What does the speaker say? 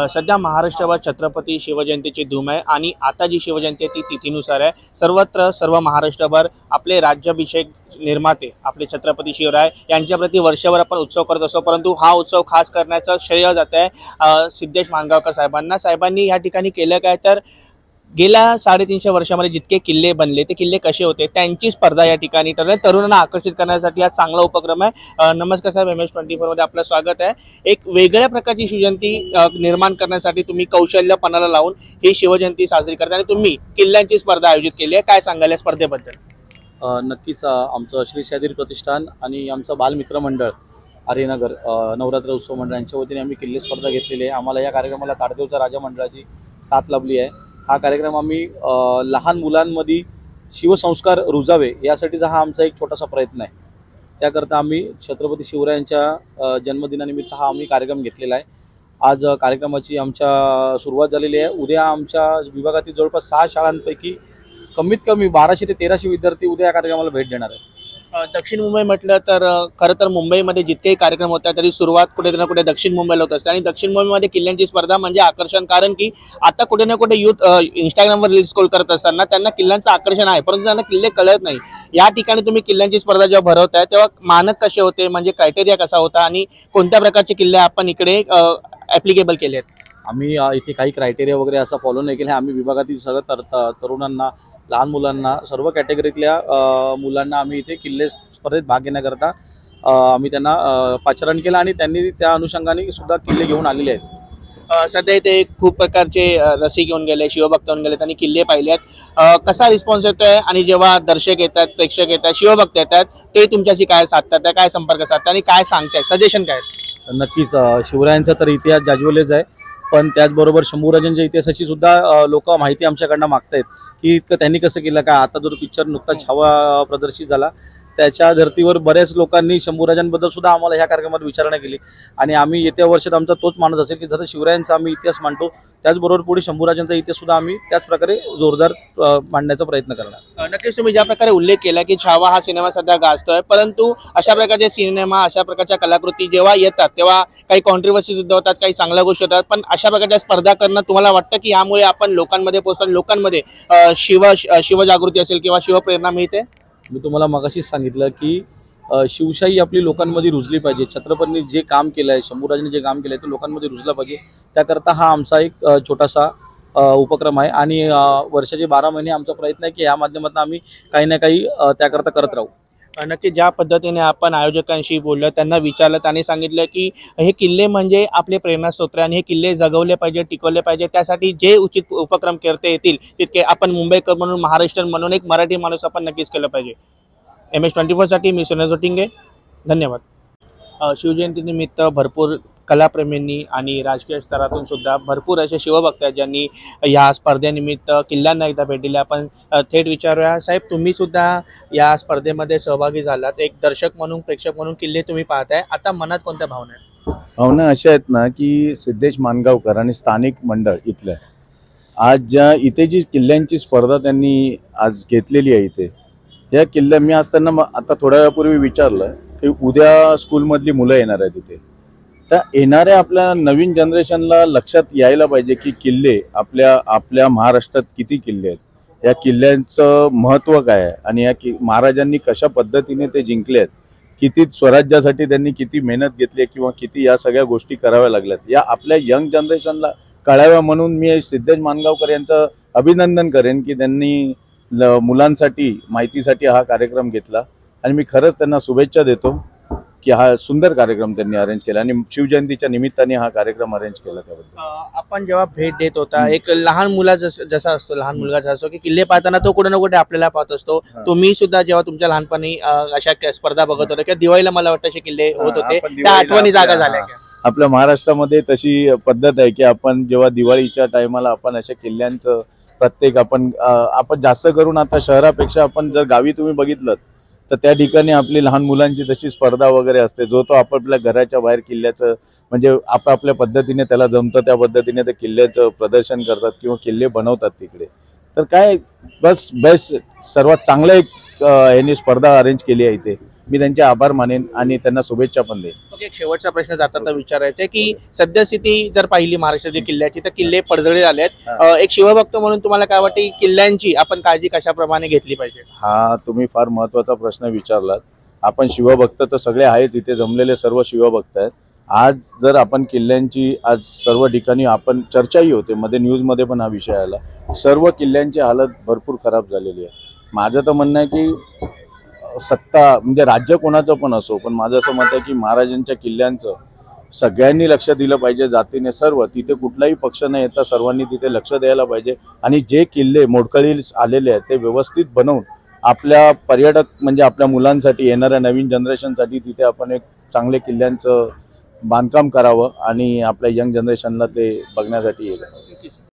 सध्या महाराष्ट्रावर छत्रपती शिवजयंतीची धूम आहे आणि आता जी शिवजयंती ती तिथीनुसार आहे। सर्वत्र सर्व महाराष्ट्रभर आपले राज्याभिषेक निर्माते आपले छत्रपती शिवराय यांच्याप्रती वर्षभर आपण उत्सव करत असतो, परंतु हा उत्सव खास करण्याचं श्रेय जात आहे सिद्धेश माणगावकर साहेबांना। साहेबांनी या ठिकाणी केलं काय तर गेल्या 350 वर्षामध्ये जितके किल्ले बनले ते किल्ले कसे होते त्यांची स्पर्धा या ठिकाणी ठरली। तरुणांना आकर्षित करण्यासाठी हा चांगला उपक्रम आहे। नमस्कार साहेब, MS24 मध्ये आपलं स्वागत आहे। एक वेगळ्या प्रकारची शिवजयंती निर्माण करण्यासाठी तुम्ही कौशल्य पणाला लावून ही शिवजयंती साजरी करता आणि तुम्ही किल्ल्यांची स्पर्धा आयोजित केली आहे, काय सांगाल या स्पर्धेबद्दल? नक्कीच आमचं श्री शाहीर प्रतिष्ठान आणि आमचं बालमित्र मंडळ आर्यनगर नवरात्र उत्सव मंडळ यांच्या वतीने आम्ही किल्ले स्पर्धा घेतलेली आहे। आम्हाला या कार्यक्रमाला ताडदेवच्या राजा मंडळाची साथ लाभली आहे। हा कार्यक्रम आम्ही लहान मुलांमध्ये शिवसंस्कार रुजावे यासाठीचा हा आमचा एक छोटासा प्रयत्न आहे। त्याकरता आम्ही छत्रपती शिवरायांच्या जन्मदिनानिमित्त हा आम्ही कार्यक्रम घेतलेला आहे। आज कार्यक्रमाची आमच्या सुरुवात झालेली आहे। उद्या आमच्या विभागातील जवळपास 6 शाळांपैकी कमीत कमी 1200 ते 1300 विद्यार्थी उद्या या कार्यक्रमाला भेट देणार आहेत। दक्षिण मुंबई म्हटलं तर खरं तर मुंबईमध्ये जितकेही कार्यक्रम होतात तरी सुरुवात कुठे ना कुठे दक्षिण मुंबईला होत असते आणि दक्षिण मुंबईमध्ये किल्ल्यांची स्पर्धा म्हणजे आकर्षण, कारण की आता कुठे ना कुठे यूथ इंस्टाग्रामवर रील्स स्क्रॉल करत असताना त्यांना किल्ल्यांचं आकर्षण आहे, परंतु त्यांना किल्ले कळत नाही। या ठिकाणी तुम्ही किल्ल्यांची स्पर्धा जेव्हा भरवताय तेव्हा मानक कसे होते, म्हणजे क्रायटेरिया कसा होता आणि कोणत्या प्रकारचे किल्ले आपण इकडे ॲप्लिकेबल केले आहेत? आम्ही इथे काही क्रायटेरिया वगैरे असं फॉलो नाही केलं। आम्ही विभागातील सगळं तरुणांना, लहान मुलांना, सर्व कॅटेगरीतल्या मुलांना आम्ही इथे किल्ले स्पर्धेत भाग घेण्याकरता आम्ही त्यांना पाचारण केलं आणि त्यांनी त्या अनुषंगाने सुद्धा किल्ले घेऊन आलेले आहेत। सध्या इथे खूप प्रकारचे रसिक येऊन गेले, शिवभक्त येऊन गेले, त्यांनी किल्ले पाहिले आहेत। कसा रिस्पॉन्स येतोय आणि जेव्हा दर्शक येतात, प्रेक्षक येतात, शिवभक्त येतात, ते तुमच्याशी काय साधतात, काय संपर्क साधतात आणि काय सांगतात, सजेशन काय? नक्कीच शिवरायांचा तर इतिहास जाज्वल्यच आहे, पण त्याचबरोबर शंभूराजांच्या इतिहासाची सुद्धा लोक माहिती आमच्याकडनं मागतायत की त्यांनी कसं केलं काय। आता जो पिक्चर नुकताच छावा प्रदर्शित झाला त्याच्या धर्तीवर बऱ्याच लोकांनी शंभूराजांबद्दल सुद्धा आम्हाला ह्या कार्यक्रमात विचारणा केली आणि आम्ही येत्या वर्षात आमचा तोच मानस असेल की जसं शिवरायांचा आम्ही इतिहास मांडतो त्याचबरोबर पुढे शंभूराजांचा इतिहास सुद्धा आम्ही त्याच प्रकारे जोरदार मांडण्याचा प्रयत्न करणार। नक्कीच तुम्ही ज्या प्रकारे उल्लेख केला की छावा हा सिनेमा सध्या गाजतोय, परंतु अशा प्रकारचे सिनेमा, अशा प्रकारच्या कलाकृती जेव्हा येतात तेव्हा काही कॉन्ट्रोवर्सी सुद्धा होतात, काही चांगल्या गोष्टी होतात, पण अशा प्रकारच्या स्पर्धा करणं तुम्हाला वाटतं की यामुळे आपण लोकांमध्ये पोहोचतो, लोकांमध्ये शिवजागृती असेल किंवा शिवप्रेरणा मिळते? मी तुम्हाला मगाशीच सांगितलं की शिवशाही आपली लोकांमध्ये रुजली पाहिजे। छत्रपतींनी जे काम केलं आहे, शंभूराजांनी जे काम केलं आहे ते लोकांमध्ये रुजलं पाहिजे। त्याकरता हा आमचा एक छोटासा उपक्रम आहे आणि वर्षाचे 12 महिने आमचा प्रयत्न आहे की या माध्यमातून आम्ही काही ना काही त्याकरता करत राहू। नक्की ज्या पद्धतीने आपण आयोजकांशी बोललो, त्यांना विचारलं, त्यांनी सांगितलं की हे किल्ले म्हणजे आपले प्रेरणास्त्रोत आणि हे किल्ले जगवले पाहिजे, टिकवले पाहिजे, त्यासाठी जे उचित उपक्रम करता येतील तितके आपण मुंबईकर म्हणून, महाराष्ट्रीयन म्हणून, एक मराठी माणूस आपण नक्कीच केलं पाहिजे। MS24 साठी मी सुनेश जोटिंगे, धन्यवाद। शिवजयंतीनिमित्त भरपूर कलाप्रेमींनी आणि राजकीय स्तरातून सुद्धा भरपूर असे शिवभक्त आहेत ज्यांनी या स्पर्धेनिमित्त किल्ल्यांना एकदा भेट दिली। आपण थेट विचारूया, साहेब तुम्ही सुद्धा या स्पर्धेमध्ये सहभागी झालात, एक दर्शक म्हणून, प्रेक्षक म्हणून किल्ले तुम्ही पाहताय, आता मनात कोणत्या भावना आहेत? भावना अशा आहेत ना की सिद्धेश माणगावकर आणि स्थानिक मंडळ इथलं आज ज्या इथे जी किल्ल्यांची स्पर्धा त्यांनी आज घेतलेली आहे, इथे या किल्ल्या मी असताना आता थोड्या वेळापूर्वी विचारलं की उद्या स्कूलमधली मुलं येणार आहेत इथे, तर येणाऱ्या आपल्या नवीन जनरेशनला लक्षात यायला पाहिजे की किल्ले आपल्या महाराष्ट्रात किती किल्ले आहेत, या किल्ल्यांचं महत्त्व काय आहे आणि या महाराजांनी कशा पद्धतीने ते जिंकले आहेत, किती स्वराज्यासाठी त्यांनी किती मेहनत घेतली किंवा किती या सगळ्या गोष्टी कराव्या लागल्यात, या आपल्या यंग जनरेशनला कळाव्या म्हणून मी सिद्धेश माणगावकर यांचं अभिनंदन करेन की त्यांनी मुलांसाठी माहितीसाठी हा कार्यक्रम घेतला आणि मी खरंच त्यांना शुभेच्छा देतो की हा सुंदर कार्यक्रम त्यांनी अरेंज केला आणि शिवजयंतीच्या निमित्ताने हा कार्यक्रम अरेंज केला। त्याबद्दल आपण जेव्हा भेट देत होता, एक लहान मुला जसा असतो, लहान मुलगा जसा असतो की किल्ले पाहताना तो कुठे ना कुठे आपल्याला पाहत असतो, तुम्ही सुद्धा जेव्हा तुमच्या लहानपणी अशा स्पर्धा बघत होता किंवा दिवाळीला मला वाटतं असे किल्ले होत होते, त्या आठवणी जागा झाल्या का? आपल्या महाराष्ट्रामध्ये तशी पद्धत आहे की आपण जेव्हा दिवाळीच्या टायमाला आपण अशा किल्ल्यांचं प्रत्येक आपण जास्त करून आता शहरापेक्षा आपण जर गावी तुम्ही बघितलं तर त्या ठिकाणी आपली लहान मुलांची तशी स्पर्धा वगैरे असते, जो तो आपापल्या घराच्या बाहेर किल्ल्याचं म्हणजे आपापल्या पद्धतीने त्याला जमतं त्या पद्धतीने ते किल्ल्याचं प्रदर्शन करतात किंवा किल्ले बनवतात तिकडे। तर काय बस सर्वात चांगलं एक यांनी स्पर्धा अरेंज केली आहे इथे मी त्यांचे आभार मानेन आणि त्यांना शुभेच्छा पण देईन. ओके, एक शेवटचा प्रश्न जाता विचारायचा आहे की सद्यस्थिती जर पाहिली महाराष्ट्रातील किल्ल्याची तर किल्ले पडझडे झाले आहेत. एक शिवभक्त म्हणून तुम्हाला काय वाटतं, किल्ल्यांची आपण काळजी कशाप्रमाणे घेतली पाहिजे? हा तुम्ही फार महत्त्वाचा प्रश्न विचारलात. आपण शिवभक्त तर सगळे आहेत, इथे जमलेले सर्व शिवभक्त आहेत. आज जर आपण किल्ल्यांची आज सर्व ठिकाणी आपण चर्चाही होते, मध्ये न्यूजमध्ये पण हा विषय आला, सर्व किल्ल्यांची हालत भरपूर खराब झालेली आहे. माझं तर म्हणणं आहे की सत्ता म्हणजे राज्य कोणाचं पण असो, पण माझं असं मत आहे की महाराजांच्या किल्ल्यांचं सगळ्यांनी लक्ष दिलं पाहिजे, जातीने सर्व. तिथे कुठलाही पक्ष न येता सर्वांनी तिथे लक्ष द्यायला पाहिजे आणि जे किल्ले मोडकळीस आलेले आहेत ते व्यवस्थित बनवून आपल्या पर्यटक म्हणजे आपल्या मुलांसाठी, येणाऱ्या नवीन जनरेशनसाठी तिथे आपण एक चांगले किल्ल्यांचं बांधकाम करावं आणि आपल्या यंग जनरेशनला ते बघण्यासाठी येईल.